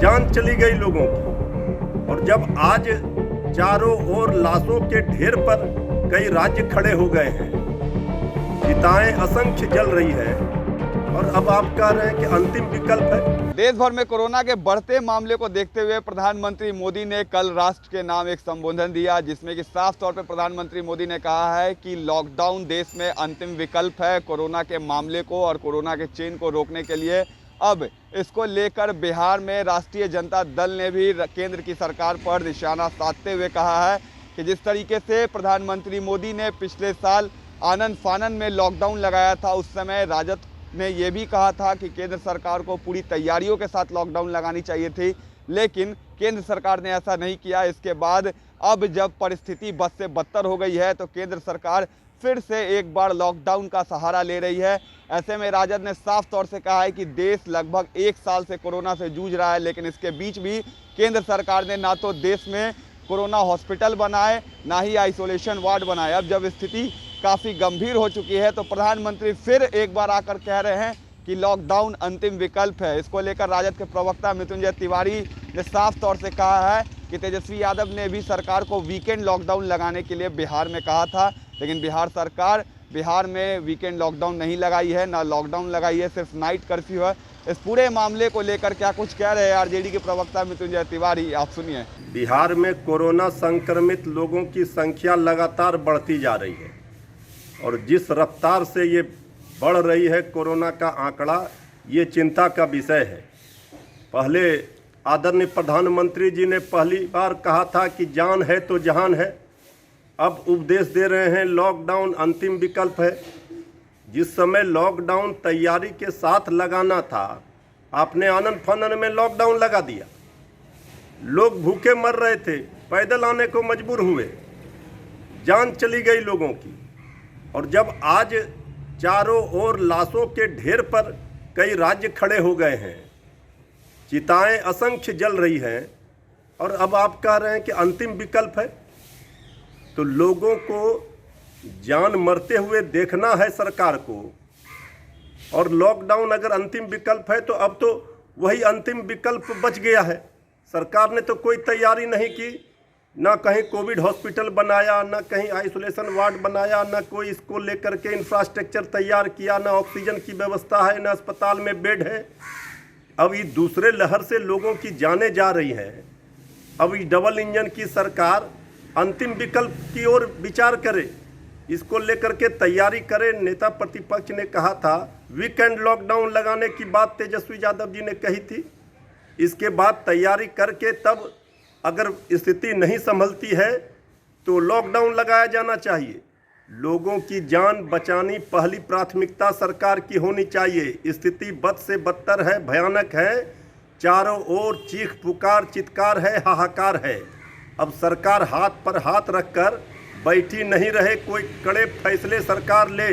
जान चली गई लोगों की। और जब आज चारों ओर लाशों के ढेर पर कई राज्य खड़े हो गए हैं, चिताएं असंख्य जल रही है, और अब आप कह रहे हैं कि अंतिम विकल्प है। देश भर में कोरोना के बढ़ते मामले को देखते हुए प्रधानमंत्री मोदी ने कल राष्ट्र के नाम एक संबोधन दिया, जिसमें कि साफ तौर पर प्रधानमंत्री मोदी ने कहा है कि लॉकडाउन देश में अंतिम विकल्प है। कोरोना के मामले को और कोरोना के चेन को रोकने के लिए अब इसको लेकर बिहार में राष्ट्रीय जनता दल ने भी केंद्र की सरकार पर निशाना साधते हुए कहा है कि जिस तरीके से प्रधानमंत्री मोदी ने पिछले साल आनन फानन में लॉकडाउन लगाया था, उस समय राजद ने यह भी कहा था कि केंद्र सरकार को पूरी तैयारियों के साथ लॉकडाउन लगानी चाहिए थी, लेकिन केंद्र सरकार ने ऐसा नहीं किया। इसके बाद अब जब परिस्थिति बद से बदतर हो गई है तो केंद्र सरकार फिर से एक बार लॉकडाउन का सहारा ले रही है। ऐसे में राजद ने साफ तौर से कहा है कि देश लगभग 1 साल से कोरोना से जूझ रहा है, लेकिन इसके बीच भी केंद्र सरकार ने ना तो देश में कोरोना हॉस्पिटल बनाए, ना ही आइसोलेशन वार्ड बनाए। अब जब स्थिति काफ़ी गंभीर हो चुकी है तो प्रधानमंत्री फिर एक बार आकर कह रहे हैं कि लॉकडाउन अंतिम विकल्प है। इसको लेकर राजद के प्रवक्ता मृत्युंजय तिवारी ने साफ तौर से कहा है कि तेजस्वी यादव ने भी सरकार को वीकेंड लॉकडाउन लगाने के लिए बिहार में कहा था, लेकिन बिहार सरकार बिहार में वीकेंड लॉकडाउन नहीं लगाई है, ना लॉकडाउन लगाई है, सिर्फ नाइट कर्फ्यू है। इस पूरे मामले को लेकर क्या कुछ कह रहे हैं आरजेडी के प्रवक्ता मृत्युंजय तिवारी, आप सुनिए। बिहार में कोरोना संक्रमित लोगों की संख्या लगातार बढ़ती जा रही है, और जिस रफ्तार से ये बढ़ रही है कोरोना का आंकड़ा, ये चिंता का विषय है। पहले आदरणीय प्रधानमंत्री जी ने पहली बार कहा था कि जान है तो जहान है। अब उपदेश दे रहे हैं लॉकडाउन अंतिम विकल्प है। जिस समय लॉकडाउन तैयारी के साथ लगाना था, आपने आनन फानन में लॉकडाउन लगा दिया। लोग भूखे मर रहे थे, पैदल आने को मजबूर हुए, जान चली गई लोगों की। और जब आज चारों ओर लाशों के ढेर पर कई राज्य खड़े हो गए हैं, चिताएं असंख्य जल रही हैं, और अब आप कह रहे हैं कि अंतिम विकल्प है। तो लोगों को जान मरते हुए देखना है सरकार को, और लॉकडाउन अगर अंतिम विकल्प है तो अब तो वही अंतिम विकल्प बच गया है। सरकार ने तो कोई तैयारी नहीं की, ना कहीं कोविड हॉस्पिटल बनाया, ना कहीं आइसोलेशन वार्ड बनाया, ना कोई इसको लेकर के इंफ्रास्ट्रक्चर तैयार किया, ना ऑक्सीजन की व्यवस्था है, ना अस्पताल में बेड है। अब ये दूसरे लहर से लोगों की जानें जा रही हैं। अब ये डबल इंजन की सरकार अंतिम विकल्प की ओर विचार करे, इसको लेकर के तैयारी करे। नेता प्रतिपक्ष ने कहा था वीकेंड लॉकडाउन लगाने की बात तेजस्वी यादव जी ने कही थी। इसके बाद तैयारी करके तब अगर स्थिति नहीं संभलती है तो लॉकडाउन लगाया जाना चाहिए। लोगों की जान बचानी पहली प्राथमिकता सरकार की होनी चाहिए। स्थिति बद से बदतर है, भयानक है, चारों ओर चीख पुकार चित्कार है, हाहाकार है। अब सरकार हाथ पर हाथ रखकर बैठी नहीं रहे, कोई कड़े फैसले सरकार ले।